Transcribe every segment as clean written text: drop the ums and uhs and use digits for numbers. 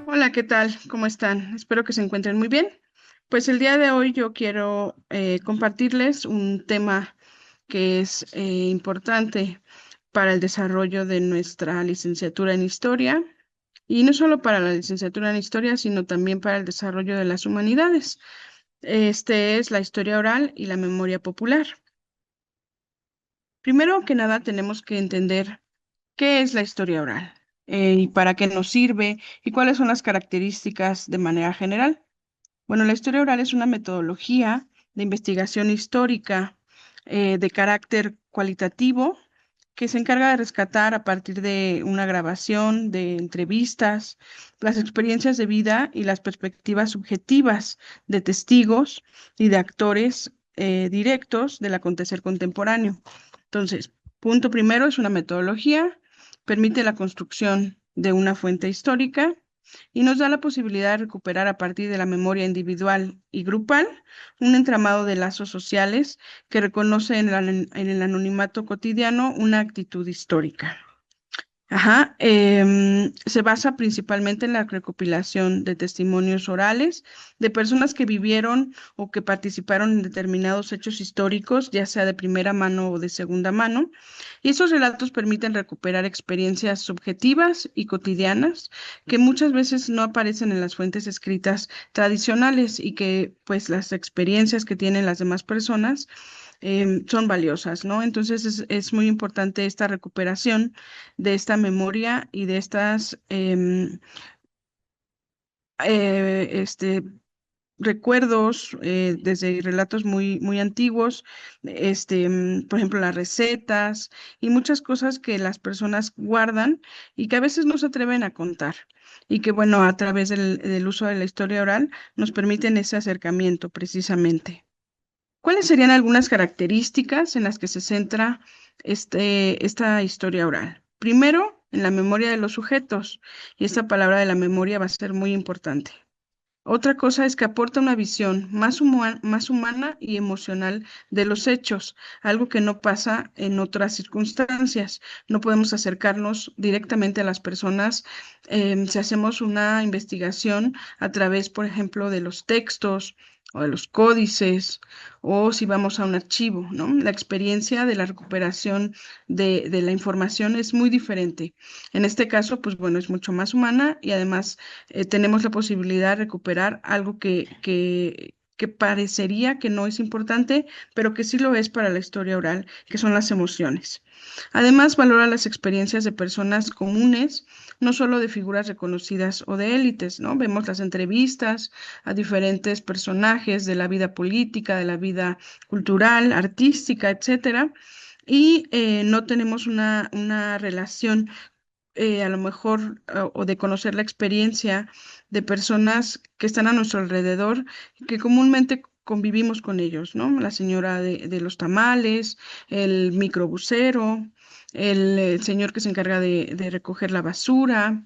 Hola, ¿qué tal? ¿Cómo están? Espero que se encuentren muy bien. Pues el día de hoy yo quiero compartirles un tema que es importante para el desarrollo de nuestra licenciatura en historia y no solo para la licenciatura en historia, sino también para el desarrollo de las humanidades. Este es la historia oral y la memoria popular. Primero que nada tenemos que entender qué es la historia oral y para qué nos sirve y cuáles son las características de manera general. Bueno, la historia oral es una metodología de investigación histórica de carácter cualitativo que se encarga de rescatar a partir de una grabación, de entrevistas, las experiencias de vida y las perspectivas subjetivas de testigos y de actores directos del acontecer contemporáneo. Entonces, punto primero es una metodología, permite la construcción de una fuente histórica y nos da la posibilidad de recuperar a partir de la memoria individual y grupal un entramado de lazos sociales que reconoce en el anonimato cotidiano una actitud histórica. Ajá, se basa principalmente en la recopilación de testimonios orales de personas que vivieron o que participaron en determinados hechos históricos, ya sea de primera mano o de segunda mano, y esos relatos permiten recuperar experiencias subjetivas y cotidianas que muchas veces no aparecen en las fuentes escritas tradicionales y que pues las experiencias que tienen las demás personas son valiosas, ¿no? Entonces es muy importante esta recuperación de esta memoria y de estas recuerdos desde relatos muy antiguos, por ejemplo, las recetas y muchas cosas que las personas guardan y que a veces no se atreven a contar. Y que, bueno, a través del uso de la historia oral nos permiten ese acercamiento precisamente. ¿Cuáles serían algunas características en las que se centra esta historia oral? Primero, en la memoria de los sujetos, y esta palabra de la memoria va a ser muy importante. Otra cosa es que aporta una visión más humana y emocional de los hechos, algo que no pasa en otras circunstancias. No podemos acercarnos directamente a las personas si hacemos una investigación a través, por ejemplo, de los textos o de los códices, o si vamos a un archivo, ¿no? La experiencia de la recuperación de la información es muy diferente. En este caso, pues bueno, es mucho más humana y además tenemos la posibilidad de recuperar algo que parecería que no es importante, pero que sí lo es para la historia oral, que son las emociones. Además, valora las experiencias de personas comunes, no solo de figuras reconocidas o de élites, ¿no? Vemos las entrevistas a diferentes personajes de la vida política, de la vida cultural, artística, etcétera, y no tenemos una relación a lo mejor o de conocer la experiencia de personas que están a nuestro alrededor, que comúnmente convivimos con ellos, ¿no? La señora de los tamales, el microbusero, el señor que se encarga de recoger la basura,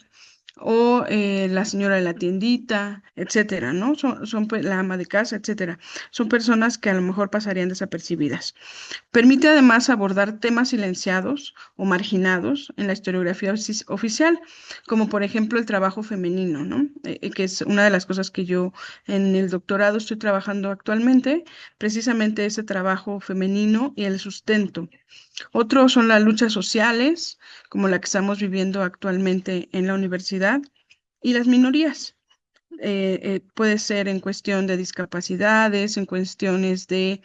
o la señora de la tiendita, etcétera, ¿no? Son pues, la ama de casa, etcétera. Son personas que a lo mejor pasarían desapercibidas. Permite además abordar temas silenciados o marginados en la historiografía oficial, como por ejemplo el trabajo femenino, ¿no? Que es una de las cosas que yo en el doctorado estoy trabajando actualmente, precisamente ese trabajo femenino y el sustento. Otros son las luchas sociales, como la que estamos viviendo actualmente en la universidad, y las minorías. Puede ser en cuestión de discapacidades, en cuestiones de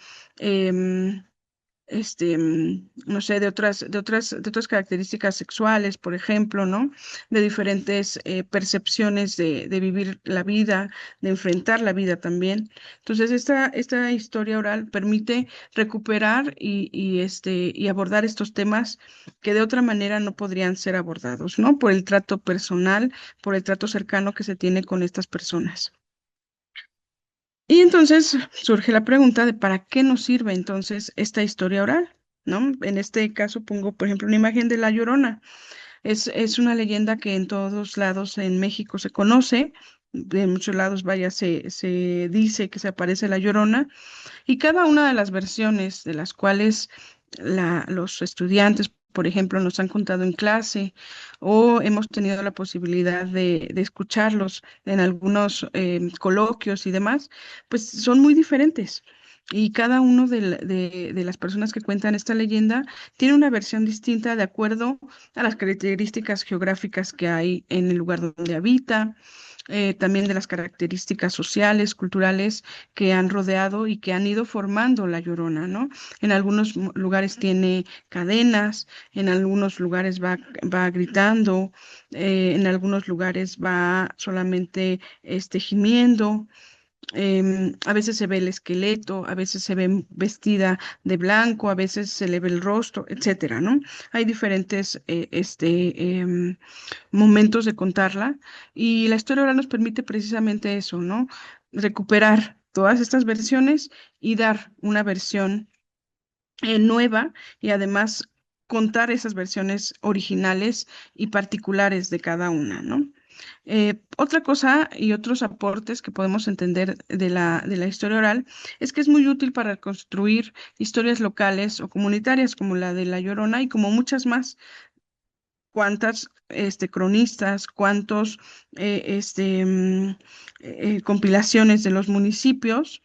no sé, de otras características sexuales, por ejemplo, ¿no? De diferentes percepciones de vivir la vida, de enfrentar la vida también. Entonces, esta historia oral permite recuperar y abordar estos temas que de otra manera no podrían ser abordados, ¿no? Por el trato personal, por el trato cercano que se tiene con estas personas. Y entonces surge la pregunta de para qué nos sirve entonces esta historia oral, ¿no? En este caso pongo, por ejemplo, una imagen de La Llorona. Es una leyenda que en todos lados en México se conoce, de muchos lados, vaya, se dice que se aparece La Llorona, y cada una de las versiones de las cuales los estudiantes, por ejemplo, nos han contado en clase o hemos tenido la posibilidad de escucharlos en algunos coloquios y demás, pues son muy diferentes. Y cada uno de las personas que cuentan esta leyenda tiene una versión distinta de acuerdo a las características geográficas que hay en el lugar donde habita, también de las características sociales, culturales que han rodeado y que han ido formando la Llorona, ¿no? En algunos lugares tiene cadenas, en algunos lugares va gritando, en algunos lugares va solamente gimiendo. A veces se ve el esqueleto, a veces se ve vestida de blanco, a veces se le ve el rostro, etcétera, ¿no? Hay diferentes momentos de contarla y la historia oral nos permite precisamente eso, ¿no? Recuperar todas estas versiones y dar una versión nueva y además contar esas versiones originales y particulares de cada una, ¿no? Otra cosa y otros aportes que podemos entender de la historia oral es que es muy útil para construir historias locales o comunitarias como la de La Llorona y como muchas más. Cuántas cronistas, cuántos compilaciones de los municipios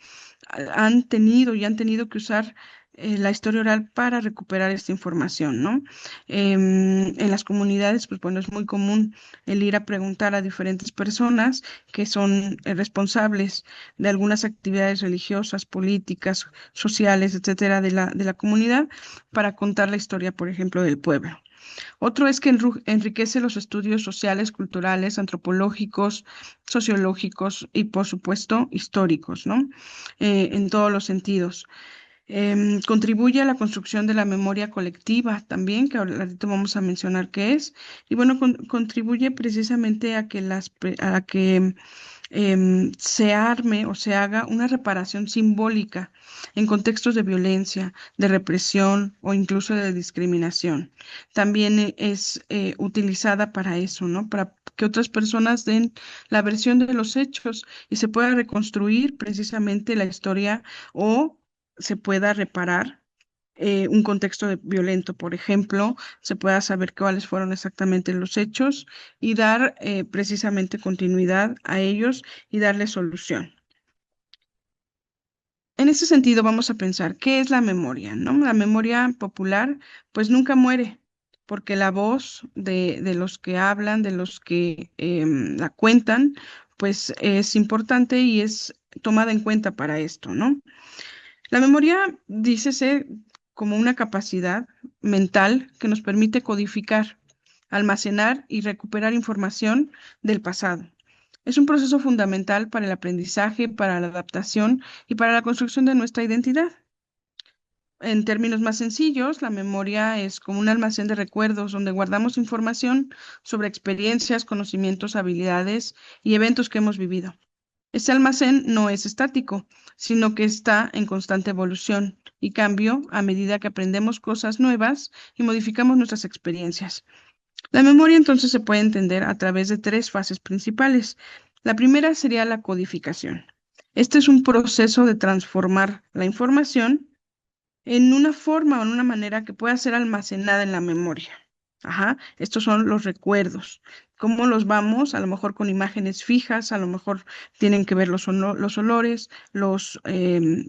han tenido y han tenido que usar la historia oral para recuperar esta información, ¿no? En las comunidades, pues bueno, es muy común el ir a preguntar a diferentes personas que son responsables de algunas actividades religiosas, políticas, sociales, etcétera, de la comunidad, para contar la historia, por ejemplo, del pueblo. Otro es que enriquece los estudios sociales, culturales, antropológicos, sociológicos y, por supuesto, históricos, ¿no? En todos los sentidos. Contribuye a la construcción de la memoria colectiva también, que ahora vamos a mencionar qué es. Y bueno, contribuye precisamente a que a que se arme o se haga una reparación simbólica en contextos de violencia, de represión o incluso de discriminación. También es utilizada para eso, ¿no? Para que otras personas den la versión de los hechos y se pueda reconstruir precisamente la historia o se pueda reparar un contexto violento, por ejemplo, se pueda saber cuáles fueron exactamente los hechos y dar precisamente continuidad a ellos y darle solución. En ese sentido, vamos a pensar, ¿qué es la memoria, no? La memoria popular, pues nunca muere, porque la voz de los que hablan, de los que la cuentan, pues es importante y es tomada en cuenta para esto, ¿no? La memoria, dícese, como una capacidad mental que nos permite codificar, almacenar y recuperar información del pasado. Es un proceso fundamental para el aprendizaje, para la adaptación y para la construcción de nuestra identidad. En términos más sencillos, la memoria es como un almacén de recuerdos donde guardamos información sobre experiencias, conocimientos, habilidades y eventos que hemos vivido. Este almacén no es estático, sino que está en constante evolución y cambio a medida que aprendemos cosas nuevas y modificamos nuestras experiencias. La memoria entonces se puede entender a través de tres fases principales. La primera sería la codificación. Este es un proceso de transformar la información en una forma o en una manera que pueda ser almacenada en la memoria. Ajá, estos son los recuerdos. ¿Cómo los vamos? A lo mejor con imágenes fijas, a lo mejor tienen que ver los olores, los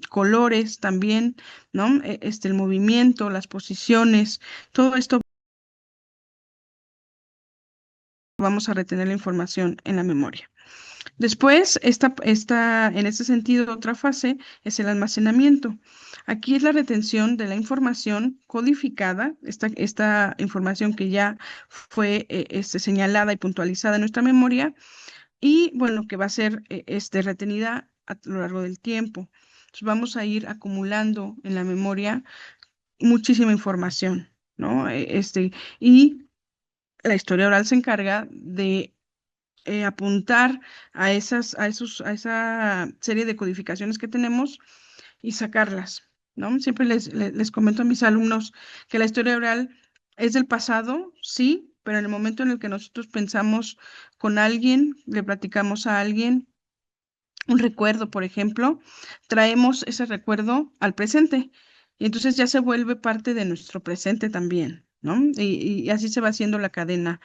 colores también, ¿no? El movimiento, las posiciones, todo esto vamos a retener la información en la memoria. Después, en este sentido, otra fase es el almacenamiento. Aquí es la retención de la información codificada, esta información que ya fue señalada y puntualizada en nuestra memoria y, bueno, que va a ser retenida a lo largo del tiempo. Entonces, vamos a ir acumulando en la memoria muchísima información, ¿no? Y la historia oral se encarga de apuntar a esa serie de codificaciones que tenemos y sacarlas, ¿no? Siempre les comento a mis alumnos que la historia oral es del pasado, sí, pero en el momento en el que nosotros pensamos con alguien, le platicamos a alguien un recuerdo, por ejemplo, traemos ese recuerdo al presente y entonces ya se vuelve parte de nuestro presente también, ¿no? Y así se va haciendo la cadena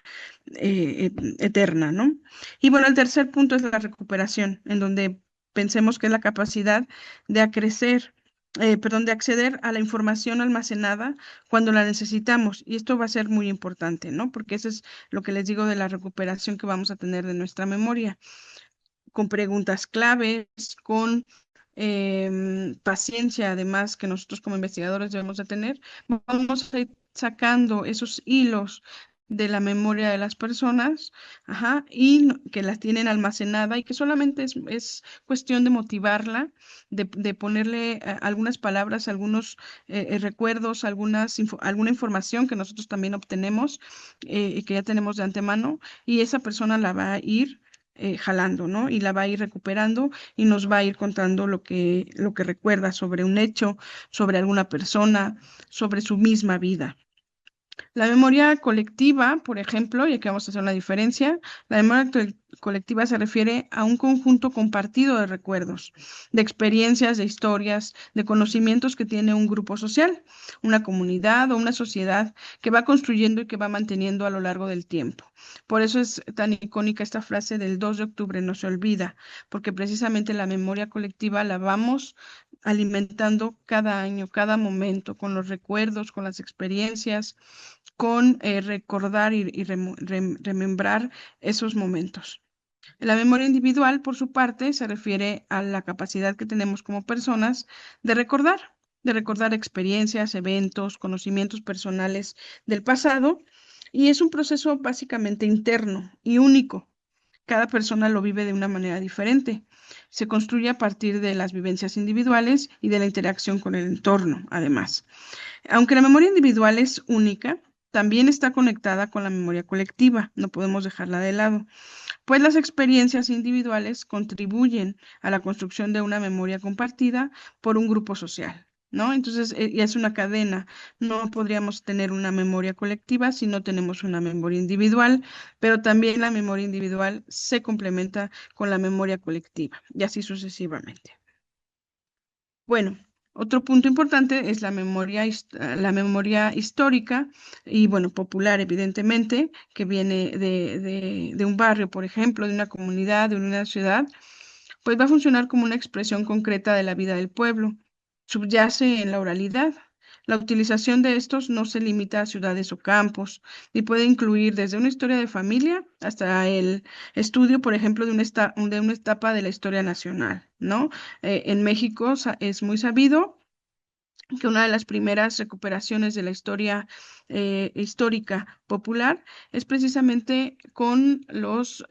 eterna, ¿no? Y bueno, el tercer punto es la recuperación, en donde pensemos que es la capacidad de acrecer, perdón, de acceder a la información almacenada cuando la necesitamos. Y esto va a ser muy importante, ¿no? Porque eso es lo que les digo de la recuperación que vamos a tener de nuestra memoria con preguntas claves, con paciencia, además, que nosotros como investigadores debemos de tener, vamos a ir sacando esos hilos de la memoria de las personas, ajá, que las tienen almacenada y que solamente es cuestión de motivarla, de ponerle algunas palabras, algunos recuerdos, alguna información que nosotros también obtenemos y que ya tenemos de antemano, y esa persona la va a ir jalando, ¿no? Y la va a ir recuperando y nos va a ir contando lo que recuerda sobre un hecho, sobre alguna persona, sobre su misma vida. La memoria colectiva, por ejemplo, y aquí vamos a hacer una diferencia, la memoria colectiva se refiere a un conjunto compartido de recuerdos, de experiencias, de historias, de conocimientos que tiene un grupo social, una comunidad o una sociedad que va construyendo y que va manteniendo a lo largo del tiempo. Por eso es tan icónica esta frase del 2 de octubre, no se olvida, porque precisamente la memoria colectiva la vamos alimentando cada año, cada momento, con los recuerdos, con las experiencias, con recordar y remembrar esos momentos. La memoria individual, por su parte, se refiere a la capacidad que tenemos como personas de recordar experiencias, eventos, conocimientos personales del pasado, y es un proceso básicamente interno y único. Cada persona lo vive de una manera diferente. Se construye a partir de las vivencias individuales y de la interacción con el entorno, además. Aunque la memoria individual es única, también está conectada con la memoria colectiva, no podemos dejarla de lado, pues las experiencias individuales contribuyen a la construcción de una memoria compartida por un grupo social, ¿no? Entonces, y es una cadena. No podríamos tener una memoria colectiva si no tenemos una memoria individual, pero también la memoria individual se complementa con la memoria colectiva y así sucesivamente. Bueno, otro punto importante es la memoria histórica y, bueno, popular, evidentemente, que viene de un barrio, por ejemplo, de una comunidad, de una ciudad, pues va a funcionar como una expresión concreta de la vida del pueblo. Subyace en la oralidad. La utilización de estos no se limita a ciudades o campos, y puede incluir desde una historia de familia hasta el estudio, por ejemplo, de una etapa de la historia nacional, ¿no? En México es muy sabido que una de las primeras recuperaciones de la historia histórica popular es precisamente con los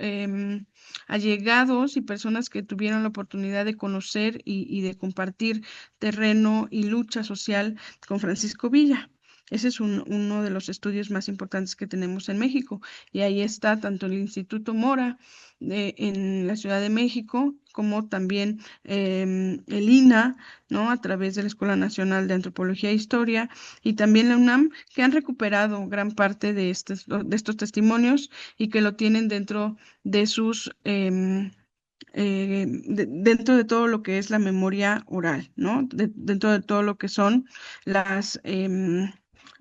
allegados y personas que tuvieron la oportunidad de conocer y de compartir terreno y lucha social con Francisco Villa. Ese es uno de los estudios más importantes que tenemos en México. Y ahí está tanto el Instituto Mora en la Ciudad de México, como también el INA, ¿no? A través de la Escuela Nacional de Antropología e Historia y también la UNAM, que han recuperado gran parte de estos testimonios y que lo tienen dentro de dentro de todo lo que es la memoria oral, ¿no? Dentro de todo lo que son las...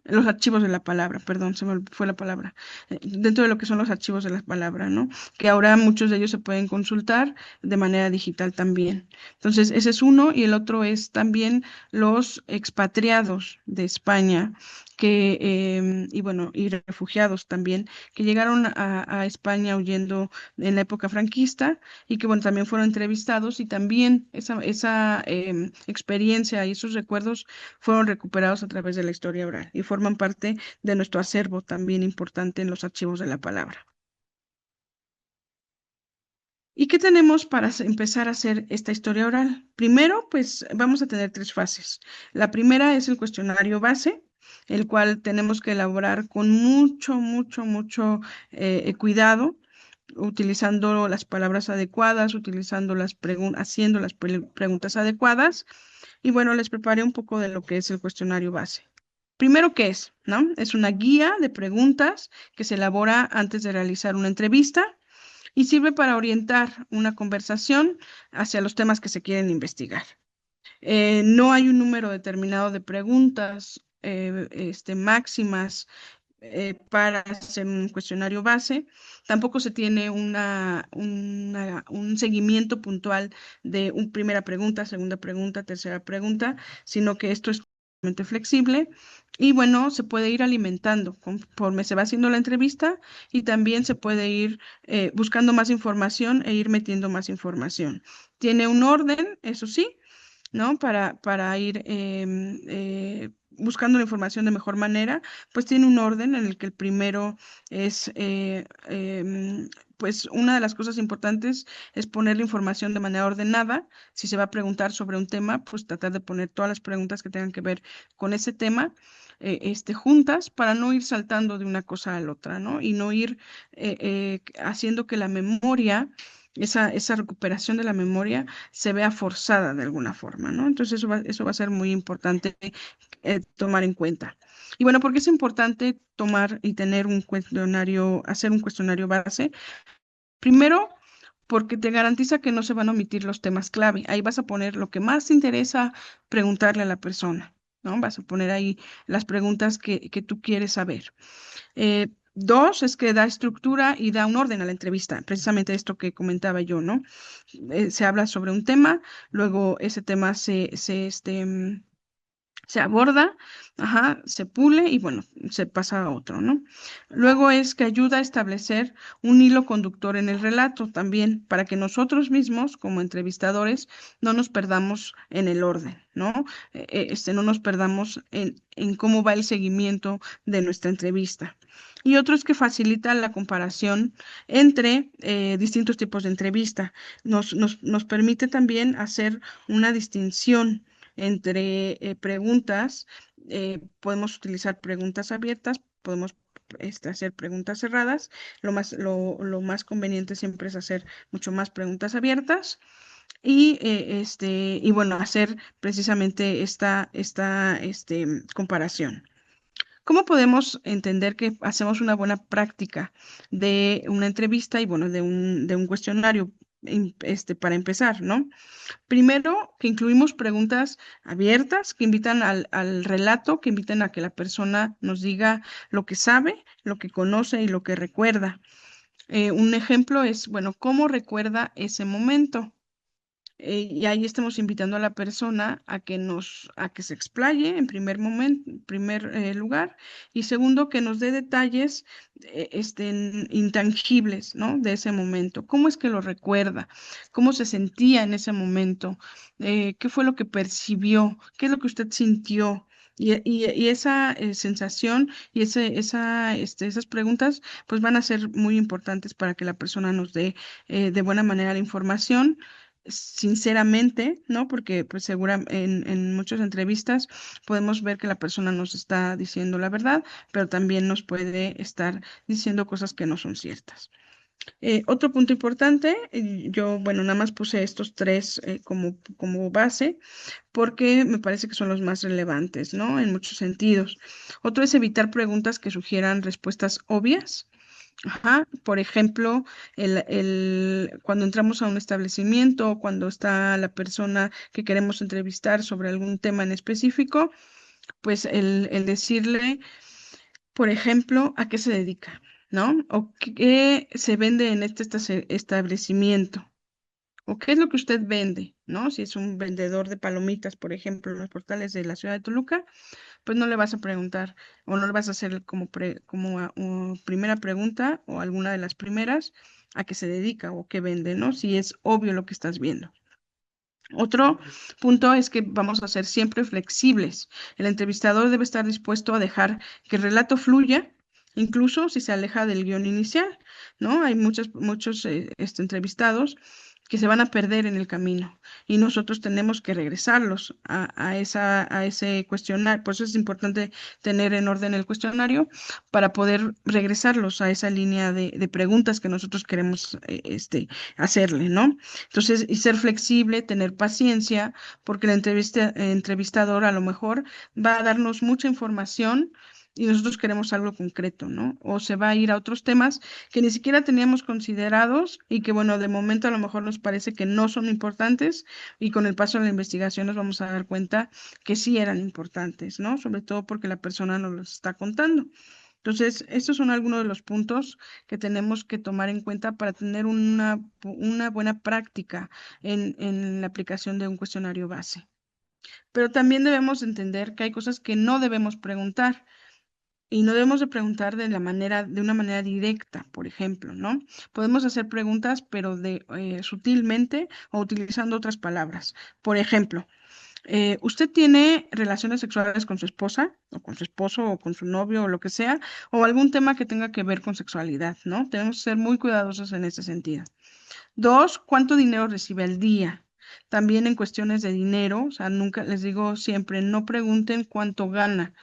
los archivos de la palabra, perdón, se me fue la palabra, dentro de lo que son los archivos de la palabra, ¿no? Que ahora muchos de ellos se pueden consultar de manera digital también. Entonces, ese es uno y el otro es también los expatriados de España y bueno, y refugiados también, que llegaron a España huyendo en la época franquista y que, bueno, también fueron entrevistados y también esa experiencia y esos recuerdos fueron recuperados a través de la historia oral y forman parte de nuestro acervo también importante en los archivos de la palabra. ¿Y qué tenemos para empezar a hacer esta historia oral? Primero, pues vamos a tener tres fases. La primera es el cuestionario base, el cual tenemos que elaborar con mucho cuidado, utilizando las palabras adecuadas, utilizando haciendo las preguntas adecuadas. Y bueno, les preparé un poco de lo que es el cuestionario base. Primero, ¿qué es? ¿No? Es una guía de preguntas que se elabora antes de realizar una entrevista y sirve para orientar una conversación hacia los temas que se quieren investigar. No hay un número determinado de preguntas máximas para hacer un cuestionario base. Tampoco se tiene un seguimiento puntual de una primera pregunta, segunda pregunta, tercera pregunta, sino que esto es totalmente flexible y bueno, se puede ir alimentando conforme se va haciendo la entrevista y también se puede ir buscando más información e ir metiendo más información. Tiene un orden, eso sí, ¿no? Para ir buscando la información de mejor manera, pues tiene un orden en el que el primero es, pues una de las cosas importantes es poner la información de manera ordenada. Si se va a preguntar sobre un tema, pues tratar de poner todas las preguntas que tengan que ver con ese tema. Juntas para no ir saltando de una cosa a la otra, ¿no? Y no ir haciendo que la memoria, esa recuperación de la memoria se vea forzada de alguna forma, ¿no? Entonces eso va a ser muy importante tomar en cuenta. Y bueno, ¿por qué es importante tomar y tener un cuestionario, hacer un cuestionario base? Primero, porque te garantiza que no se van a omitir los temas clave. Ahí vas a poner lo que más te interesa preguntarle a la persona, ¿no? Vas a poner ahí las preguntas que tú quieres saber. Dos, es que da estructura y da un orden a la entrevista, precisamente esto que comentaba yo, ¿no? Se habla sobre un tema, luego ese tema se aborda, ajá, se pule y bueno, se pasa a otro, ¿no? Luego es que ayuda a establecer un hilo conductor en el relato también, para que nosotros mismos, como entrevistadores, no nos perdamos en el orden, ¿no? No nos perdamos en cómo va el seguimiento de nuestra entrevista. Y otro es que facilita la comparación entre distintos tipos de entrevista. Nos permite también hacer una distinción entre preguntas. Podemos utilizar preguntas abiertas, podemos hacer preguntas cerradas. Lo más conveniente siempre es hacer mucho más preguntas abiertas y bueno, hacer precisamente esta comparación. ¿Cómo podemos entender que hacemos una buena práctica de una entrevista y bueno, de un cuestionario para empezar, ¿no? Primero, que incluimos preguntas abiertas que invitan al relato, que invitan a que la persona nos diga lo que sabe, lo que conoce y lo que recuerda. Un ejemplo es, bueno, ¿cómo recuerda ese momento? Y ahí estamos invitando a la persona a que se explaye en primer momento, en primer lugar, y segundo, que nos dé detalles intangibles, ¿no? De ese momento. ¿Cómo es que lo recuerda? ¿Cómo se sentía en ese momento? ¿Qué fue lo que percibió? ¿Qué es lo que usted sintió? Y esa sensación y esas preguntas pues van a ser muy importantes para que la persona nos dé de buena manera la información sinceramente, ¿no? Porque pues en muchas entrevistas podemos ver que la persona nos está diciendo la verdad, pero también nos puede estar diciendo cosas que no son ciertas. Otro punto importante, yo, bueno, nada más puse estos tres como base porque me parece que son los más relevantes, ¿no? En muchos sentidos. Otro es evitar preguntas que sugieran respuestas obvias. Ajá, por ejemplo, cuando entramos a un establecimiento o cuando está la persona que queremos entrevistar sobre algún tema en específico, pues el decirle, por ejemplo, a qué se dedica, ¿no? O qué se vende en este establecimiento. ¿O qué es lo que usted vende? ¿No? Si es un vendedor de palomitas, por ejemplo, en los portales de la ciudad de Toluca, pues no le vas a preguntar o no le vas a hacer primera pregunta o alguna de las primeras a qué se dedica o qué vende, ¿no? Si es obvio lo que estás viendo. Otro punto es que vamos a ser siempre flexibles. El entrevistador debe estar dispuesto a dejar que el relato fluya, incluso si se aleja del guión inicial, ¿no? Hay muchos entrevistados que se van a perder en el camino y nosotros tenemos que regresarlos a ese cuestionario. Por eso es importante tener en orden el cuestionario para poder regresarlos a esa línea de preguntas que nosotros queremos hacerle, ¿no? Entonces, y ser flexible, tener paciencia, porque entrevistador a lo mejor va a darnos mucha información y nosotros queremos algo concreto, ¿no? O se va a ir a otros temas que ni siquiera teníamos considerados y que, bueno, de momento a lo mejor nos parece que no son importantes y con el paso de la investigación nos vamos a dar cuenta que sí eran importantes, ¿no? Sobre todo porque la persona nos los está contando. Entonces, estos son algunos de los puntos que tenemos que tomar en cuenta para tener una buena práctica en la aplicación de un cuestionario base. Pero también debemos entender que hay cosas que no debemos preguntar y no debemos de preguntar de una manera directa, por ejemplo, ¿no? Podemos hacer preguntas, pero sutilmente o utilizando otras palabras. Por ejemplo, ¿usted tiene relaciones sexuales con su esposa o con su esposo o con su novio o lo que sea? O algún tema que tenga que ver con sexualidad, ¿no? Tenemos que ser muy cuidadosos en ese sentido. Dos, ¿cuánto dinero recibe al día? También en cuestiones de dinero, o sea, nunca les digo siempre, no pregunten cuánto gana,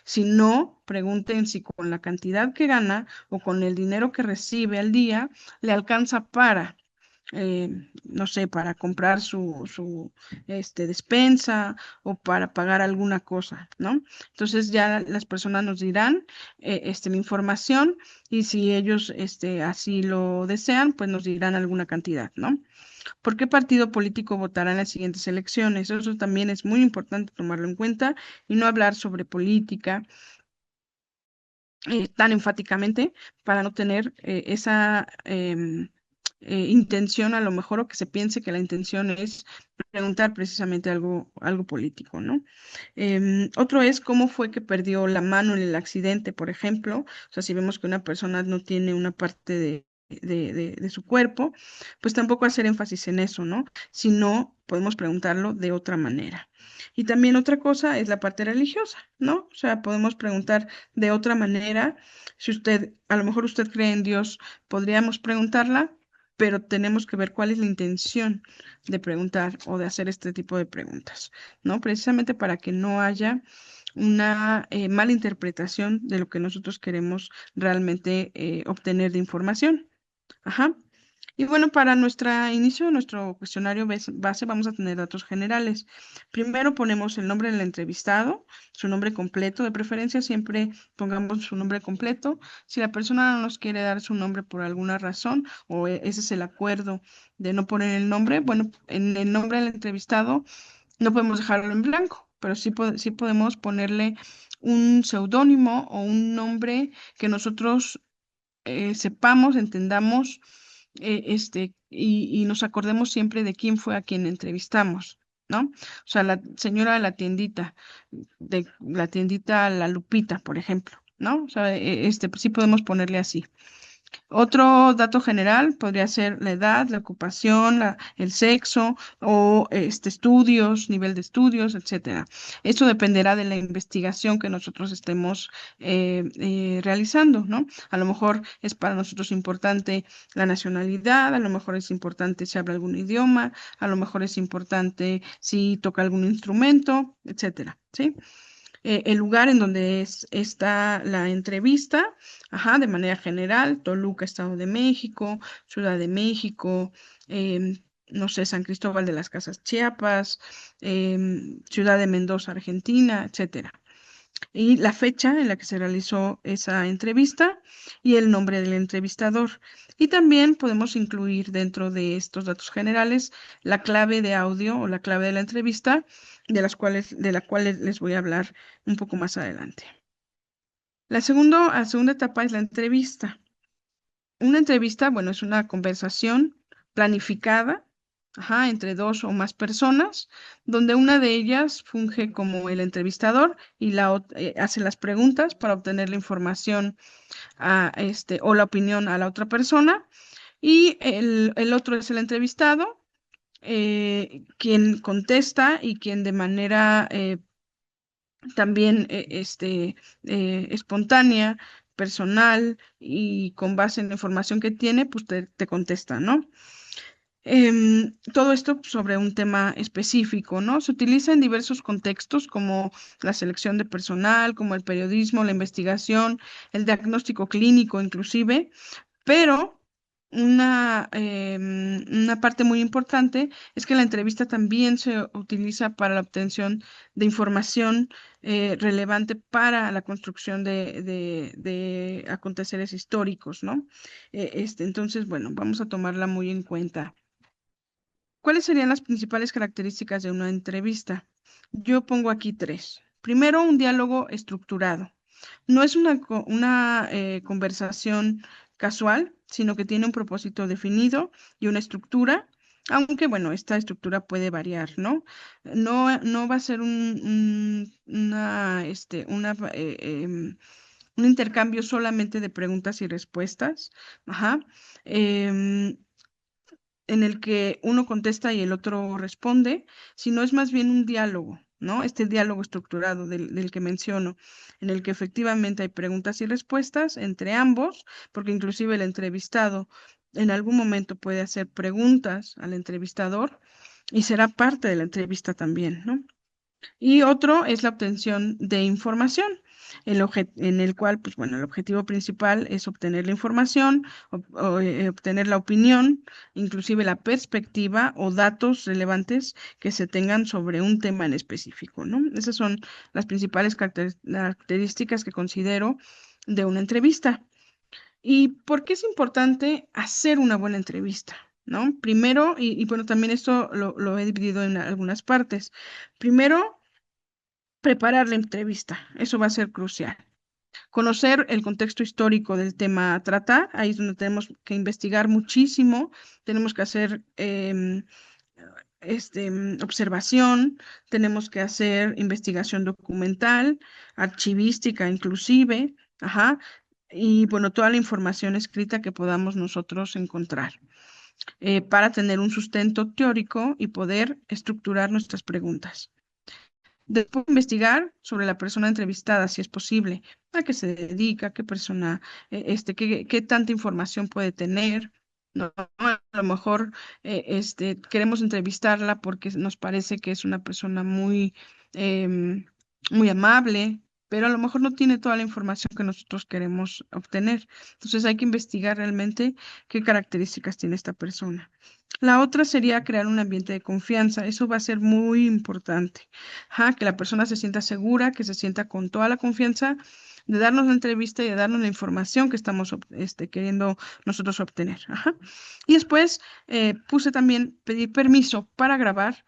sino pregunten si con la cantidad que gana o con el dinero que recibe al día le alcanza para no sé, para comprar su despensa o para pagar alguna cosa, ¿no? Entonces ya las personas nos dirán la información y si ellos así lo desean, pues nos dirán alguna cantidad, ¿no? ¿Por qué partido político votará en las siguientes elecciones? Eso también es muy importante tomarlo en cuenta y no hablar sobre política tan enfáticamente para no tener esa intención a lo mejor o que se piense que la intención es preguntar precisamente algo político, ¿no? Otro es cómo fue que perdió la mano en el accidente, por ejemplo. O sea, si vemos que una persona no tiene una parte de su cuerpo, pues tampoco hacer énfasis en eso, ¿no? Si no, podemos preguntarlo de otra manera. Y también otra cosa es la parte religiosa, ¿no? O sea, podemos preguntar de otra manera. Si a lo mejor usted cree en Dios, podríamos preguntarla, pero tenemos que ver cuál es la intención de preguntar o de hacer este tipo de preguntas, ¿no? Precisamente para que no haya una mala interpretación de lo que nosotros queremos realmente obtener de información. Ajá. Y bueno, para nuestro cuestionario base, vamos a tener datos generales. Primero ponemos el nombre del entrevistado, su nombre completo, de preferencia siempre pongamos su nombre completo. Si la persona no nos quiere dar su nombre por alguna razón o ese es el acuerdo de no poner el nombre, bueno, en el nombre del entrevistado no podemos dejarlo en blanco, pero sí podemos ponerle un seudónimo o un nombre que nosotros sepamos, entendamos y nos acordemos siempre de quién fue a quien entrevistamos, ¿no? O sea, la señora de la tiendita La Lupita, por ejemplo, ¿no? O sea, sí podemos ponerle así. Otro dato general podría ser la edad, la ocupación, el sexo o estudios, nivel de estudios, etcétera. Esto dependerá de la investigación que nosotros estemos realizando, ¿no? A lo mejor es para nosotros importante la nacionalidad, a lo mejor es importante si habla algún idioma, a lo mejor es importante si toca algún instrumento, etcétera, ¿sí? El lugar en donde está la entrevista, ajá, de manera general, Toluca, Estado de México, Ciudad de México, no sé, San Cristóbal de las Casas, Chiapas, Ciudad de Mendoza, Argentina, etcétera. Y la fecha en la que se realizó esa entrevista y el nombre del entrevistador. Y también podemos incluir dentro de estos datos generales la clave de audio o la clave de la entrevista, de la cual les voy a hablar un poco más adelante. La segunda etapa es la entrevista. Una entrevista, bueno, es una conversación planificada ajá, entre dos o más personas, donde una de ellas funge como el entrevistador y hace las preguntas para obtener la información o la opinión a la otra persona, y el otro es el entrevistado, quien contesta y quien de manera también espontánea, personal y con base en la información que tiene, pues te contesta, ¿no? Todo esto sobre un tema específico, ¿no? Se utiliza en diversos contextos como la selección de personal, como el periodismo, la investigación, el diagnóstico clínico inclusive, pero una parte muy importante es que la entrevista también se utiliza para la obtención de información relevante para la construcción de aconteceres históricos, ¿no? Entonces, bueno, vamos a tomarla muy en cuenta. ¿Cuáles serían las principales características de una entrevista? Yo pongo aquí tres. Primero, un diálogo estructurado. No es una conversación casual, sino que tiene un propósito definido y una estructura, aunque bueno, esta estructura puede variar, ¿no? No va a ser un intercambio solamente de preguntas y respuestas, ajá, em, en el que uno contesta y el otro responde, sino es más bien un diálogo, ¿no? Este diálogo estructurado del que menciono, en el que efectivamente hay preguntas y respuestas entre ambos, porque inclusive el entrevistado en algún momento puede hacer preguntas al entrevistador y será parte de la entrevista también, ¿no? Y otro es la obtención de información, en el cual, pues bueno, el objetivo principal es obtener la información, obtener la opinión, inclusive la perspectiva o datos relevantes que se tengan sobre un tema en específico, ¿no? Esas son las principales características que considero de una entrevista. ¿Y por qué es importante hacer una buena entrevista? ¿No? Primero, y bueno, también esto lo he dividido en algunas partes. Primero, preparar la entrevista, eso va a ser crucial. Conocer el contexto histórico del tema a tratar, ahí es donde tenemos que investigar muchísimo, tenemos que hacer observación, tenemos que hacer investigación documental, archivística inclusive, ajá, y bueno, toda la información escrita que podamos nosotros encontrar para tener un sustento teórico y poder estructurar nuestras preguntas. Después investigar sobre la persona entrevistada, si es posible, a qué se dedica, qué persona, qué tanta información puede tener. ¿No? A lo mejor queremos entrevistarla porque nos parece que es una persona em, muy amable, pero a lo mejor no tiene toda la información que nosotros queremos obtener. Entonces hay que investigar realmente qué características tiene esta persona. La otra sería crear un ambiente de confianza. Eso va a ser muy importante. Ajá, que la persona se sienta segura, que se sienta con toda la confianza de darnos la entrevista y de darnos la información que estamos queriendo nosotros obtener. Ajá. Y después puse también pedir permiso para grabar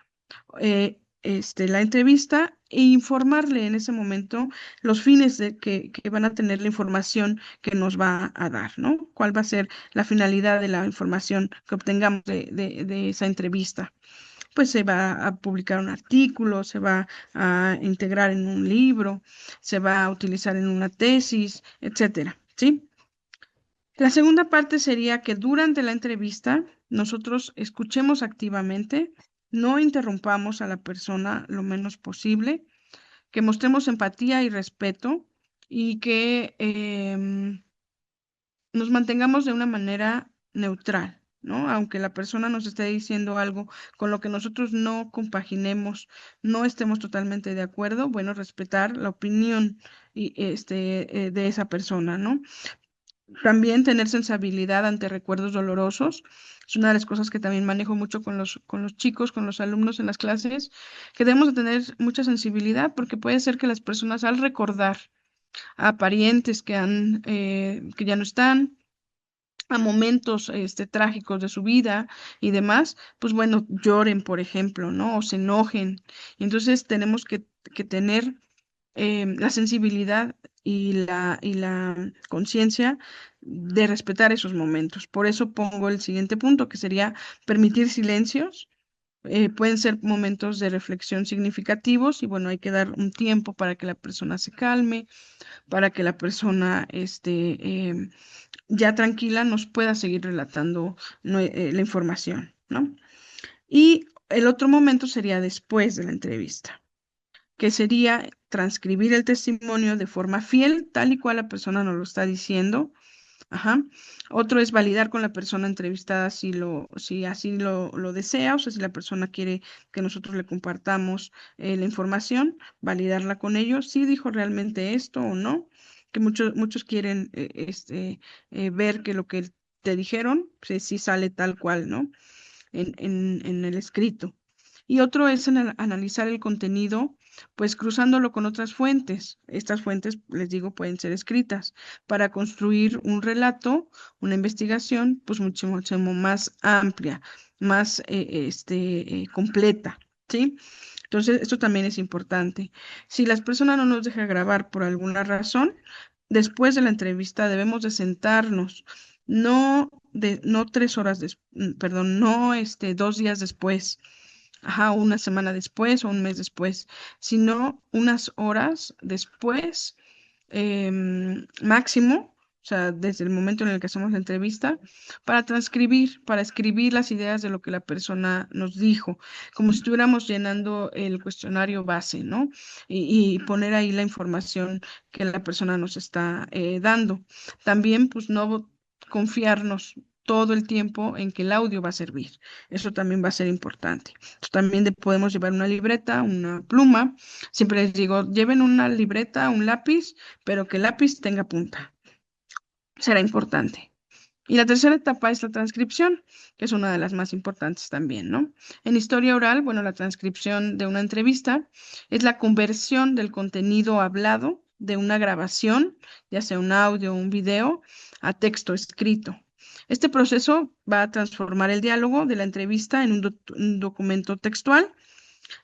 la entrevista e informarle en ese momento los fines que van a tener la información que nos va a dar, ¿no? ¿Cuál va a ser la finalidad de la información que obtengamos de esa entrevista? Pues se va a publicar un artículo, se va a integrar en un libro, se va a utilizar en una tesis, etcétera, ¿sí? La segunda parte sería que durante la entrevista nosotros escuchemos activamente, no interrumpamos a la persona lo menos posible, que mostremos empatía y respeto y que nos mantengamos de una manera neutral, ¿no? Aunque la persona nos esté diciendo algo con lo que nosotros no compaginemos, no estemos totalmente de acuerdo, bueno, respetar la opinión de esa persona, ¿no? También tener sensibilidad ante recuerdos dolorosos. Es una de las cosas que también manejo mucho con los chicos, con los alumnos en las clases, que debemos de tener mucha sensibilidad porque puede ser que las personas al recordar a parientes que ya no están, a momentos trágicos de su vida y demás, pues bueno, lloren, por ejemplo, ¿no? O se enojen. Y entonces tenemos que tener la sensibilidad y la conciencia de respetar esos momentos. Por eso pongo el siguiente punto, que sería permitir silencios, Pueden ser momentos de reflexión significativos y bueno, hay que dar un tiempo para que la persona se calme, para que la persona ya tranquila nos pueda seguir relatando la información, ¿no? Y el otro momento sería después de la entrevista, que sería transcribir el testimonio de forma fiel, tal y cual la persona nos lo está diciendo. Ajá. Otro es validar con la persona entrevistada si así lo desea, o sea, si la persona quiere que nosotros le compartamos la información, validarla con ellos, si dijo realmente esto o no, que muchos quieren ver que lo que te dijeron, pues, sí sale tal cual, ¿no? En el escrito. Y otro es en analizar el contenido, pues cruzándolo con otras fuentes. Estas fuentes, les digo, pueden ser escritas para construir un relato, una investigación, pues muchísimo más amplia, más completa, ¿sí? Entonces, esto también es importante. Si las personas no nos dejan grabar por alguna razón, después de la entrevista debemos de sentarnos, no 3 horas perdón, no 2 días después, ajá, una semana después o un mes después, sino unas horas después, máximo, o sea, desde el momento en el que hacemos la entrevista, para transcribir, para escribir las ideas de lo que la persona nos dijo, como si estuviéramos llenando el cuestionario base, ¿no? Y poner ahí la información que la persona nos está dando. También, pues, no confiarnos todo el tiempo en que el audio va a servir. Eso también va a ser importante. Entonces, también podemos llevar una libreta, una pluma. Siempre les digo, lleven una libreta, un lápiz, pero que el lápiz tenga punta. Será importante. Y la tercera etapa es la transcripción, que es una de las más importantes también, ¿no? En historia oral, bueno, la transcripción de una entrevista es la conversión del contenido hablado de una grabación, ya sea un audio o un video, a texto escrito. Este proceso va a transformar el diálogo de la entrevista en un documento textual.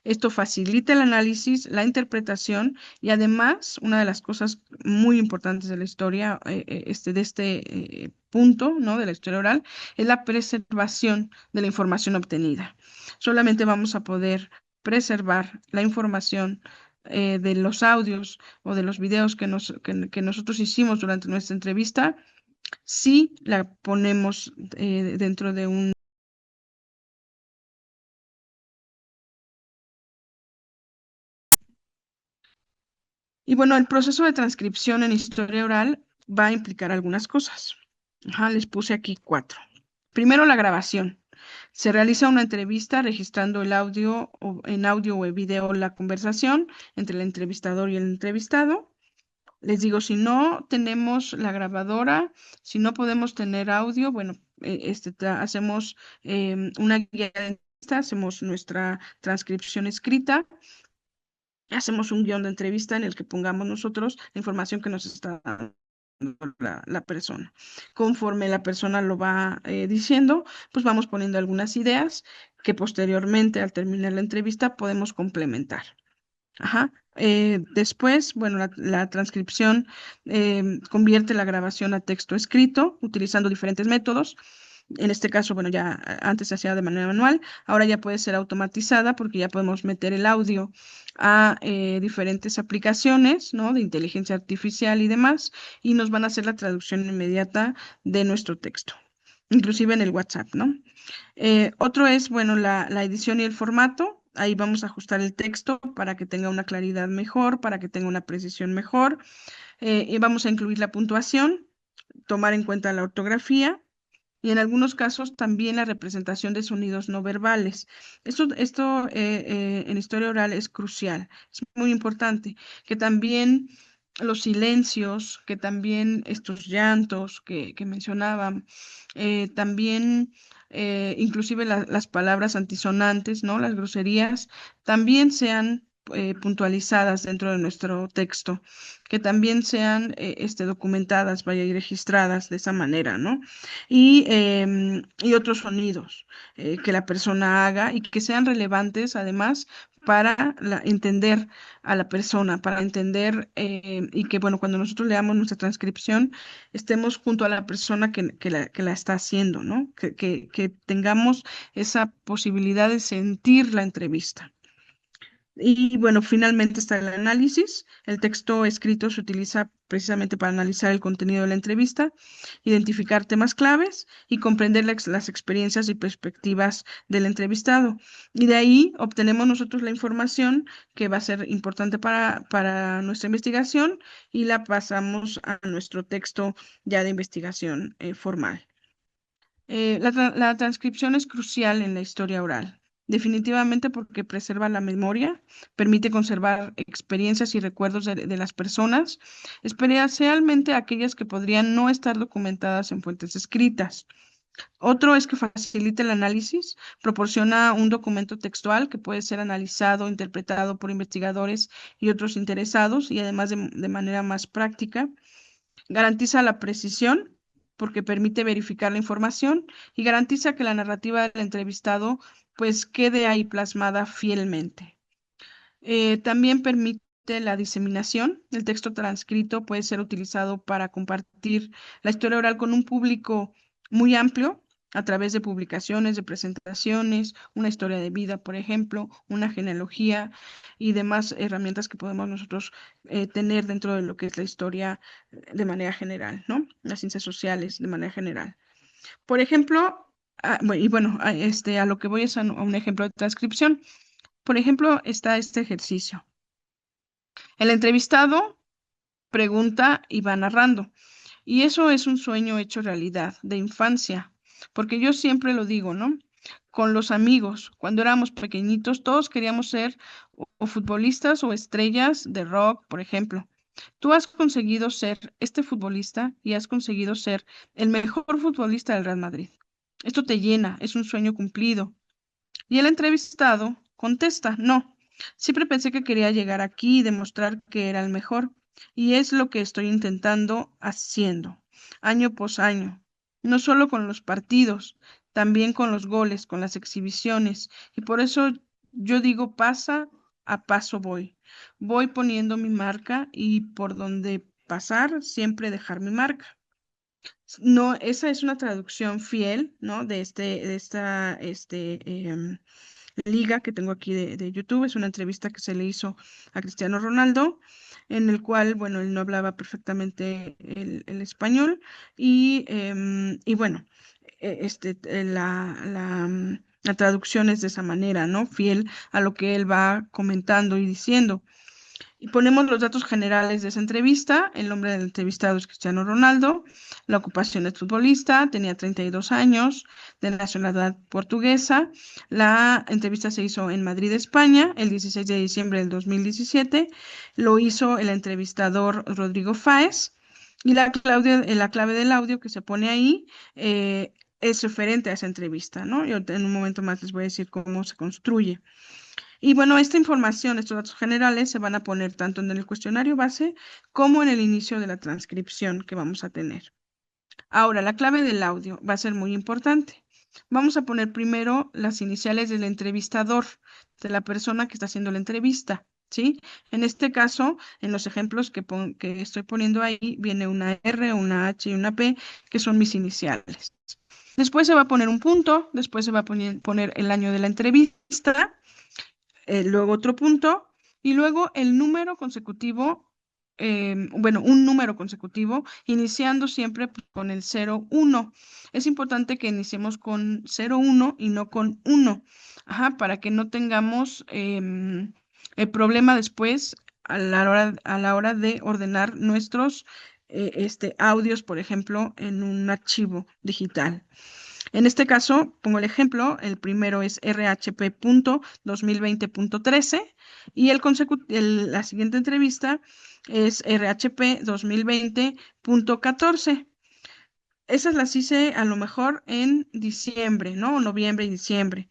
Esto facilita el análisis, la interpretación y además, una de las cosas muy importantes de la historia, de este punto, ¿no? De la historia oral, es la preservación de la información obtenida. Solamente vamos a poder preservar la información de los audios o de los videos que nosotros hicimos durante nuestra entrevista si la ponemos dentro de un. Y bueno, el proceso de transcripción en historia oral va a implicar algunas cosas. Ajá, les puse aquí 4. Primero, la grabación. Se realiza una entrevista registrando el audio o en audio o en video la conversación entre el entrevistador y el entrevistado. Les digo, si no tenemos la grabadora, si no podemos tener audio, bueno, hacemos una guía de entrevista, hacemos nuestra transcripción escrita, hacemos un guión de entrevista en el que pongamos nosotros la información que nos está dando la persona. Conforme la persona lo va diciendo, pues vamos poniendo algunas ideas que posteriormente, al terminar la entrevista, podemos complementar. Ajá. Después, bueno, la transcripción convierte la grabación a texto escrito utilizando diferentes métodos. En este caso, bueno, ya antes se hacía de manera manual, ahora ya puede ser automatizada porque ya podemos meter el audio a diferentes aplicaciones, ¿no? De inteligencia artificial y demás, y nos van a hacer la traducción inmediata de nuestro texto, inclusive en el WhatsApp, ¿no? Otro es, bueno, la edición y el formato. Ahí vamos a ajustar el texto para que tenga una claridad mejor, para que tenga una precisión mejor. Y vamos a incluir la puntuación, tomar en cuenta la ortografía y en algunos casos también la representación de sonidos no verbales. Esto en historia oral es crucial, es muy importante, que también los silencios, que también estos llantos que mencionaban, también inclusive las palabras antisonantes, ¿no? Las groserías, también sean puntualizadas dentro de nuestro texto, que también sean documentadas, vaya, y registradas de esa manera, ¿no? Y otros sonidos que la persona haga y que sean relevantes además para entender a la persona, para entender y que, bueno, cuando nosotros leamos nuestra transcripción, estemos junto a la persona que la está haciendo, ¿no? Que tengamos esa posibilidad de sentir la entrevista. Y bueno, finalmente está el análisis. El texto escrito se utiliza precisamente para analizar el contenido de la entrevista, identificar temas claves y comprender las experiencias y perspectivas del entrevistado. Y de ahí obtenemos nosotros la información que va a ser importante para nuestra investigación y la pasamos a nuestro texto ya de investigación formal. La transcripción es crucial en la historia oral, definitivamente porque preserva la memoria, permite conservar experiencias y recuerdos de las personas, especialmente aquellas que podrían no estar documentadas en fuentes escritas. Otro es que facilita el análisis, proporciona un documento textual que puede ser analizado, interpretado por investigadores y otros interesados y además de manera más práctica. Garantiza la precisión porque permite verificar la información y garantiza que la narrativa del entrevistado pues quede ahí plasmada fielmente. También permite la diseminación. El texto transcrito puede ser utilizado para compartir la historia oral con un público muy amplio a través de publicaciones, de presentaciones, una historia de vida, por ejemplo, una genealogía y demás herramientas que podemos nosotros tener dentro de lo que es la historia de manera general, ¿no? Las ciencias sociales de manera general. Por ejemplo, y bueno, a lo que voy es a un ejemplo de transcripción. Por ejemplo, está este ejercicio. El entrevistado pregunta y va narrando. Y eso es un sueño hecho realidad, de infancia, porque yo siempre lo digo, ¿no? Con los amigos, cuando éramos pequeñitos, todos queríamos ser o futbolistas o estrellas de rock, por ejemplo. Tú has conseguido ser este futbolista y has conseguido ser el mejor futbolista del Real Madrid. Esto te llena, es un sueño cumplido. Y el entrevistado contesta, no, siempre pensé que quería llegar aquí y demostrar que era el mejor. Y es lo que estoy intentando haciendo, año por año, no solo con los partidos, también con los goles, con las exhibiciones. Y por eso yo digo, pasa a paso voy. Voy poniendo mi marca y por donde pasar, siempre dejar mi marca. No, esa es una traducción fiel, ¿no? De esta, liga que tengo aquí de YouTube. Es una entrevista que se le hizo a Cristiano Ronaldo, en el cual, bueno, él no hablaba perfectamente el español y bueno, la traducción es de esa manera, ¿no? Fiel a lo que él va comentando y diciendo. Y ponemos los datos generales de esa entrevista. El nombre del entrevistado es Cristiano Ronaldo. La ocupación es futbolista. Tenía 32 años, de nacionalidad portuguesa. La entrevista se hizo en Madrid, España, el 16 de diciembre del 2017. Lo hizo el entrevistador Rodrigo Fáez. Y la clave del audio que se pone ahí es referente a esa entrevista, ¿no? Yo en un momento más les voy a decir cómo se construye. Y bueno, esta información, estos datos generales se van a poner tanto en el cuestionario base como en el inicio de la transcripción que vamos a tener. Ahora, la clave del audio va a ser muy importante. Vamos a poner primero las iniciales del entrevistador, de la persona que está haciendo la entrevista, ¿sí? En este caso, en los ejemplos que estoy poniendo ahí, viene una R, una H y una P, que son mis iniciales. Después se va a poner un punto, después se va a poner el año de la entrevista, luego otro punto y luego el número consecutivo, bueno, un número consecutivo, iniciando siempre pues, con el 0, 1. Es importante que iniciemos con 0, 1 y no con 1, ajá, para que no tengamos el problema después a la hora de ordenar nuestros audios, por ejemplo, en un archivo digital. En este caso, pongo el ejemplo, el primero es RHP.2020.13 y la siguiente entrevista es RHP 2020.14. Esas las hice a lo mejor en diciembre, ¿no? Noviembre y diciembre.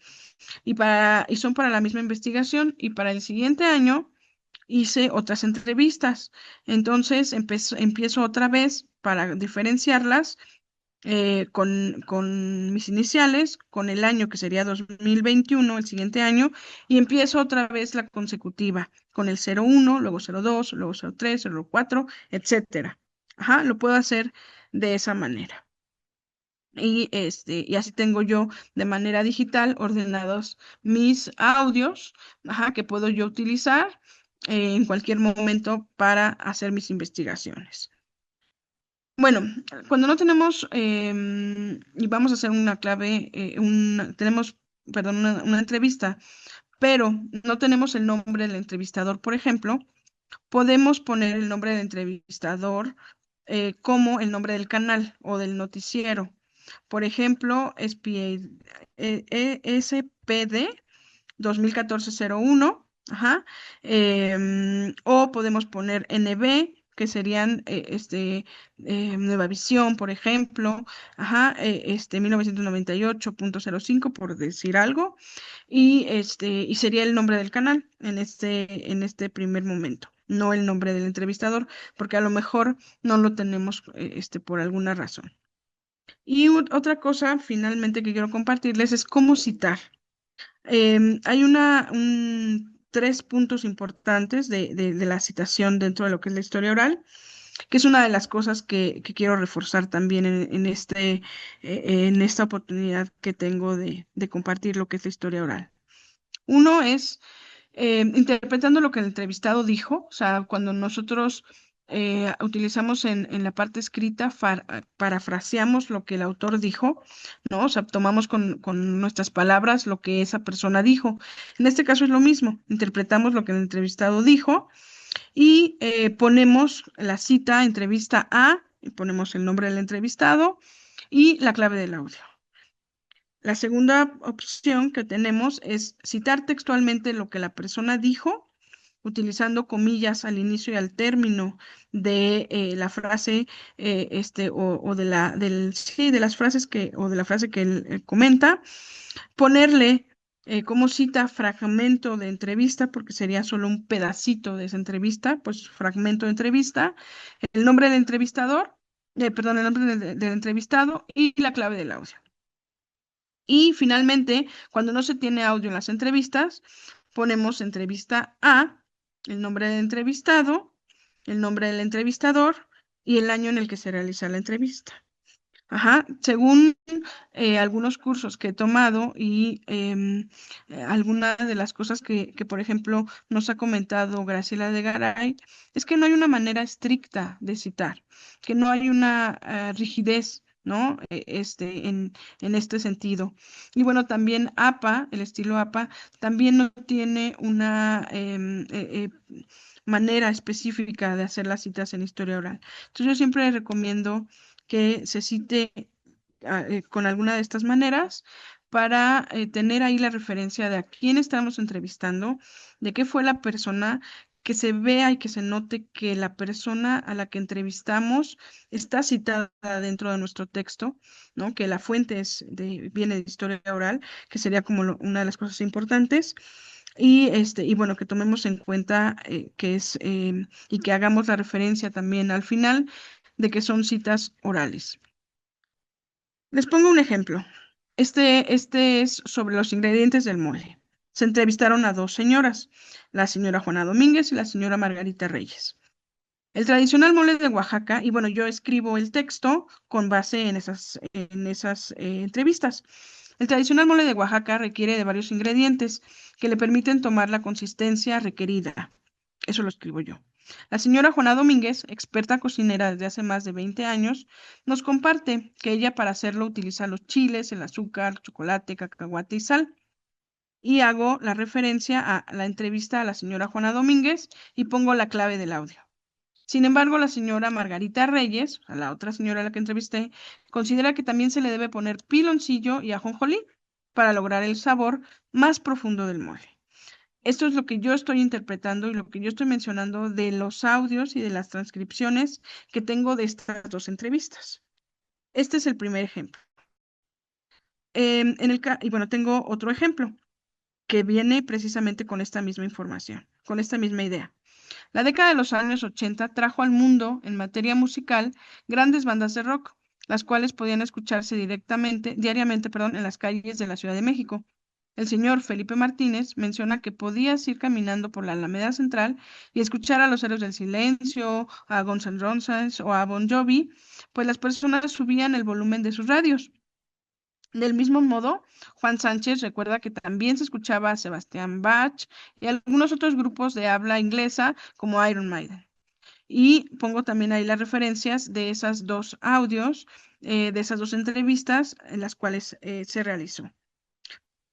Y son para la misma investigación y para el siguiente año hice otras entrevistas. Entonces empiezo otra vez para diferenciarlas con mis iniciales, con el año que sería 2021, el siguiente año, y empiezo otra vez la consecutiva, con el 01, luego 02, luego 03, 04, etcétera. Ajá, lo puedo hacer de esa manera. Y así tengo yo de manera digital ordenados mis audios, ajá, que puedo yo utilizar en cualquier momento para hacer mis investigaciones. Bueno, cuando no tenemos, y vamos a hacer una clave, tenemos, perdón, una entrevista, pero no tenemos el nombre del entrevistador, por ejemplo, podemos poner el nombre del entrevistador como el nombre del canal o del noticiero. Por ejemplo, SPD 2014-01, ajá, o podemos poner NB, que serían Nueva Visión, por ejemplo, ajá, 1998.05, por decir algo, y sería el nombre del canal en este primer momento, no el nombre del entrevistador, porque a lo mejor no lo tenemos por alguna razón. Y otra cosa finalmente que quiero compartirles es cómo citar. Hay tres puntos importantes de la citación dentro de lo que es la historia oral, que es una de las cosas que quiero reforzar también en esta oportunidad que tengo de compartir lo que es la historia oral. Uno es interpretando lo que el entrevistado dijo, o sea, cuando nosotros utilizamos en la parte escrita, parafraseamos lo que el autor dijo, ¿no? O sea, tomamos con nuestras palabras lo que esa persona dijo. En este caso es lo mismo, interpretamos lo que el entrevistado dijo y ponemos la cita, entrevista a, y ponemos el nombre del entrevistado y la clave del audio. La segunda opción que tenemos es citar textualmente lo que la persona dijo, utilizando comillas al inicio y al término de la frase, o sí, de las frases o de la frase que él comenta, ponerle como cita fragmento de entrevista, porque sería solo un pedacito de esa entrevista, pues fragmento de entrevista, el nombre del entrevistador, perdón, el nombre del entrevistado y la clave del audio. Y finalmente, cuando no se tiene audio en las entrevistas, ponemos entrevista A, el nombre del entrevistado, el nombre del entrevistador y el año en el que se realiza la entrevista. Ajá, según algunos cursos que he tomado y algunas de las cosas que, por ejemplo, nos ha comentado Graciela de Garay, es que no hay una manera estricta de citar, que no hay una rigidez, ¿no? En este sentido. Y bueno, también APA, el estilo APA, también no tiene una manera específica de hacer las citas en historia oral. Entonces yo siempre recomiendo que se cite con alguna de estas maneras para tener ahí la referencia de a quién estamos entrevistando, de qué fue la persona, que se vea y que se note que la persona a la que entrevistamos está citada dentro de nuestro texto, ¿no? Que la fuente viene de historia oral, que sería como una de las cosas importantes. Y bueno, que tomemos en cuenta y que hagamos la referencia también al final de que son citas orales. Les pongo un ejemplo. Este es sobre los ingredientes del mole. Se entrevistaron a dos señoras, la señora Juana Domínguez y la señora Margarita Reyes. El tradicional mole de Oaxaca, y bueno, yo escribo el texto con base en esas entrevistas. El tradicional mole de Oaxaca requiere de varios ingredientes que le permiten tomar la consistencia requerida. Eso lo escribo yo. La señora Juana Domínguez, experta cocinera desde hace más de 20 años, nos comparte que ella para hacerlo utiliza los chiles, el azúcar, chocolate, cacahuate y sal. Y hago la referencia a la entrevista a la señora Juana Domínguez y pongo la clave del audio. Sin embargo, la señora Margarita Reyes, a la otra señora a la que entrevisté, considera que también se le debe poner piloncillo y ajonjolí para lograr el sabor más profundo del mole. Esto es lo que yo estoy interpretando y lo que yo estoy mencionando de los audios y de las transcripciones que tengo de estas dos entrevistas. Este es el primer ejemplo. Y bueno, tengo otro ejemplo que viene precisamente con esta misma información, con esta misma idea. La década de los años 80 trajo al mundo, en materia musical, grandes bandas de rock, las cuales podían escucharse diariamente, perdón, en las calles de la Ciudad de México. El señor Felipe Martínez menciona que podías ir caminando por la Alameda Central y escuchar a los Héroes del Silencio, a Guns N' Roses o a Bon Jovi, pues las personas subían el volumen de sus radios. Del mismo modo, Juan Sánchez recuerda que también se escuchaba a Sebastián Bach y algunos otros grupos de habla inglesa como Iron Maiden. Y pongo también ahí las referencias de esas dos audios, de esas dos entrevistas en las cuales se realizó.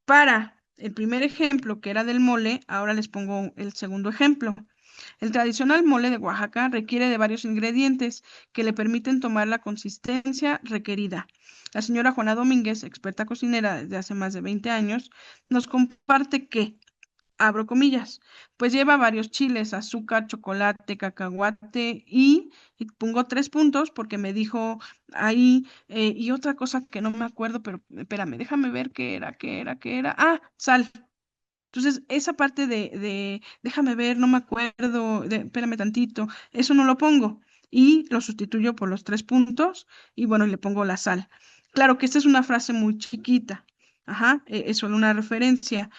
Para el primer ejemplo, que era del mole, ahora les pongo el segundo ejemplo. El tradicional mole de Oaxaca requiere de varios ingredientes que le permiten tomar la consistencia requerida. La señora Juana Domínguez, experta cocinera desde hace más de 20 años, nos comparte que, abro comillas, pues lleva varios chiles, azúcar, chocolate, cacahuate y pongo 3 puntos porque me dijo ahí, y otra cosa que no me acuerdo, pero espérame, déjame ver qué era. Ah, sal. Entonces, esa parte déjame ver, no me acuerdo, espérame tantito, eso no lo pongo y lo sustituyo por los 3 puntos y bueno, le pongo la sal. Claro que esta es una frase muy chiquita, ajá, es solo una referencia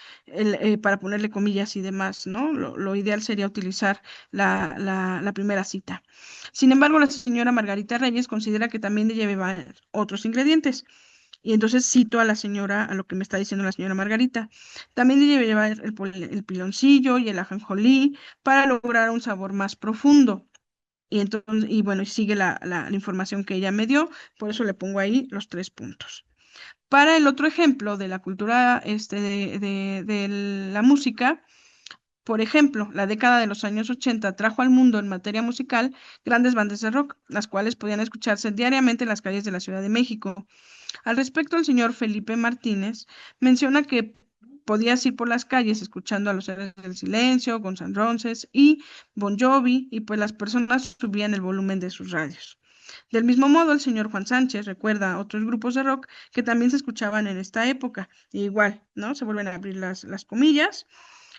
para ponerle comillas y demás, ¿no? Lo ideal sería utilizar la primera cita. Sin embargo, la señora Margarita Reyes considera que también debe llevar otros ingredientes. Y entonces cito a la señora, a lo que me está diciendo la señora Margarita. También debe llevar el piloncillo y el ajonjolí para lograr un sabor más profundo. Y entonces, y bueno, y sigue la información que ella me dio, por eso le pongo ahí los 3 puntos. Para el otro ejemplo de la cultura de la música, por ejemplo, la década de los años 80 trajo al mundo en materia musical grandes bandas de rock, las cuales podían escucharse diariamente en las calles de la Ciudad de México. Al respecto, el señor Felipe Martínez menciona que podías ir por las calles escuchando a los Héroes del Silencio, Guns N' Roses y Bon Jovi, y pues las personas subían el volumen de sus radios. Del mismo modo, el señor Juan Sánchez recuerda a otros grupos de rock que también se escuchaban en esta época. Y igual, ¿no? Se vuelven a abrir las comillas.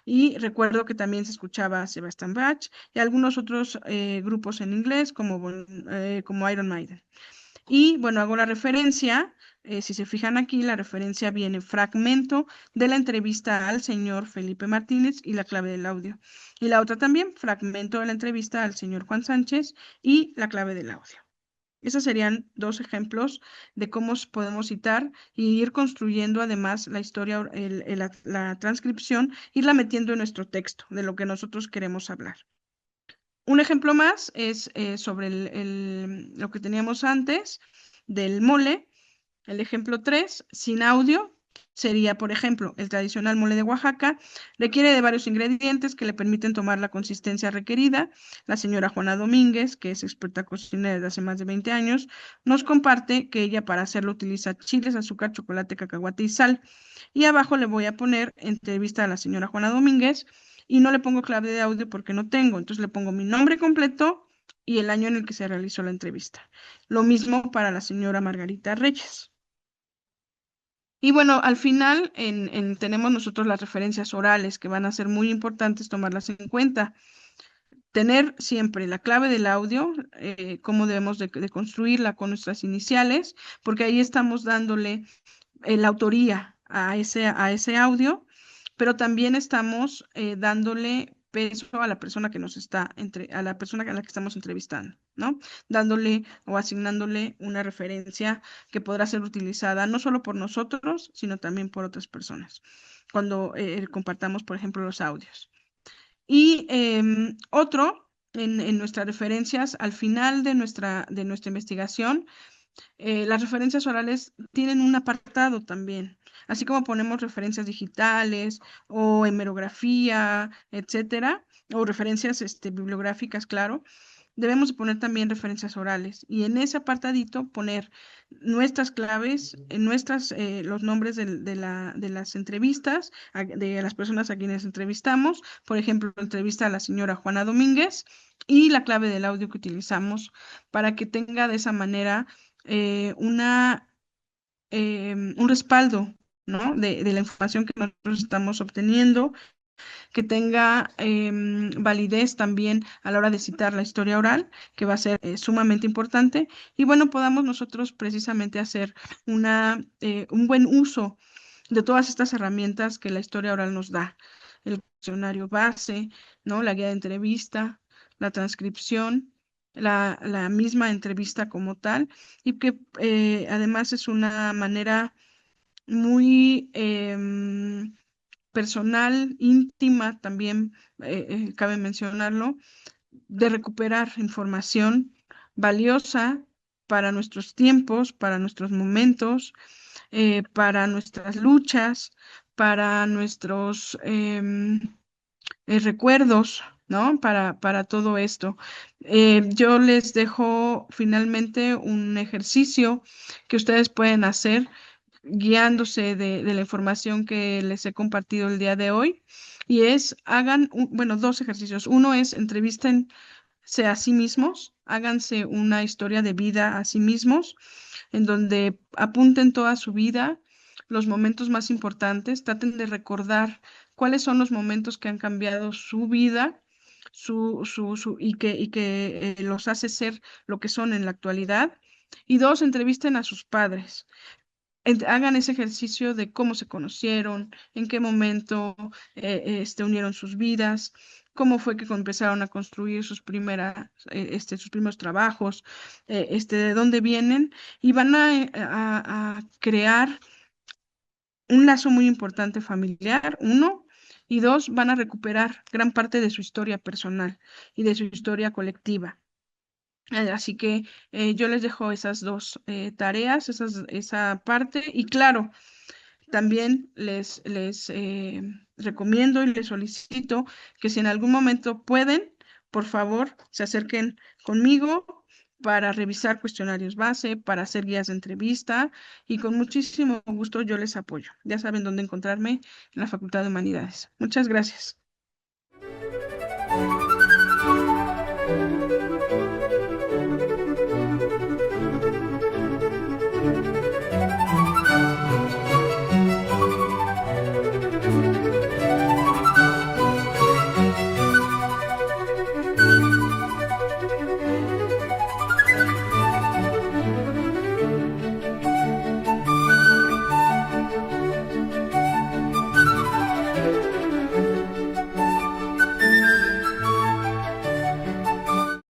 Y recuerdo que también se escuchaba a Sebastian Bach y algunos otros grupos en inglés como Iron Maiden. Y bueno, hago la referencia, si se fijan aquí, la referencia viene fragmento de la entrevista al señor Felipe Martínez y la clave del audio. Y la otra también, fragmento de la entrevista al señor Juan Sánchez y la clave del audio. Esos serían dos ejemplos de cómo podemos citar y ir construyendo además la historia, la transcripción, irla metiendo en nuestro texto de lo que nosotros queremos hablar. Un ejemplo más es sobre lo que teníamos antes del mole. El ejemplo 3 sin audio, sería, por ejemplo, el tradicional mole de Oaxaca, requiere de varios ingredientes que le permiten tomar la consistencia requerida. La señora Juana Domínguez, que es experta cocinera desde hace más de 20 años, nos comparte que ella para hacerlo utiliza chiles, azúcar, chocolate, cacahuate y sal. Y abajo le voy a poner entrevista a la señora Juana Domínguez y no le pongo clave de audio porque no tengo. Entonces le pongo mi nombre completo y el año en el que se realizó la entrevista. Lo mismo para la señora Margarita Reyes. Y bueno, al final tenemos nosotros las referencias orales que van a ser muy importantes tomarlas en cuenta. Tener siempre la clave del audio, cómo debemos de construirla con nuestras iniciales, porque ahí estamos dándole la autoría a ese audio, pero también estamos dándole peso a la persona que a la persona a la que estamos entrevistando, ¿no? Dándole o asignándole una referencia que podrá ser utilizada no solo por nosotros, sino también por otras personas, cuando compartamos, por ejemplo, los audios. Y otro, en nuestras referencias, al final de nuestra investigación, las referencias orales tienen un apartado también, así como ponemos referencias digitales o hemerografía, etcétera, o referencias bibliográficas, claro. Debemos poner también referencias orales y en ese apartadito poner nuestras claves, los nombres de las entrevistas, de las personas a quienes entrevistamos, por ejemplo, entrevista a la señora Juana Domínguez y la clave del audio que utilizamos para que tenga de esa manera un respaldo, ¿no? de la información que nosotros estamos obteniendo que tenga validez también a la hora de citar la historia oral, que va a ser sumamente importante. Y bueno, podamos nosotros precisamente hacer un buen uso de todas estas herramientas que la historia oral nos da. El cuestionario base, ¿no? La guía de entrevista, la transcripción, la misma entrevista como tal, y que además es una manera muy personal, íntima también, cabe mencionarlo, de recuperar información valiosa para nuestros tiempos, para nuestros momentos, para nuestras luchas, para nuestros recuerdos, ¿no? Para todo esto. Yo les dejo finalmente un ejercicio que ustedes pueden hacer guiándose de la información que les he compartido el día de hoy. Y es, bueno, dos ejercicios. Uno es entrevístense a sí mismos, háganse una historia de vida a sí mismos, en donde apunten toda su vida, los momentos más importantes, traten de recordar cuáles son los momentos que han cambiado su vida. Y que los hace ser lo que son en la actualidad. Y dos, entrevisten a sus padres, hagan ese ejercicio de cómo se conocieron, en qué momento unieron sus vidas, cómo fue que empezaron a construir sus primeros trabajos, de dónde vienen, y van a crear un lazo muy importante familiar, uno, y dos, van a recuperar gran parte de su historia personal y de su historia colectiva. Así que yo les dejo esas dos tareas, esa parte, y claro, también les recomiendo y les solicito que si en algún momento pueden, por favor, se acerquen conmigo para revisar cuestionarios base, para hacer guías de entrevista y con muchísimo gusto yo les apoyo. Ya saben dónde encontrarme en la Facultad de Humanidades. Muchas gracias.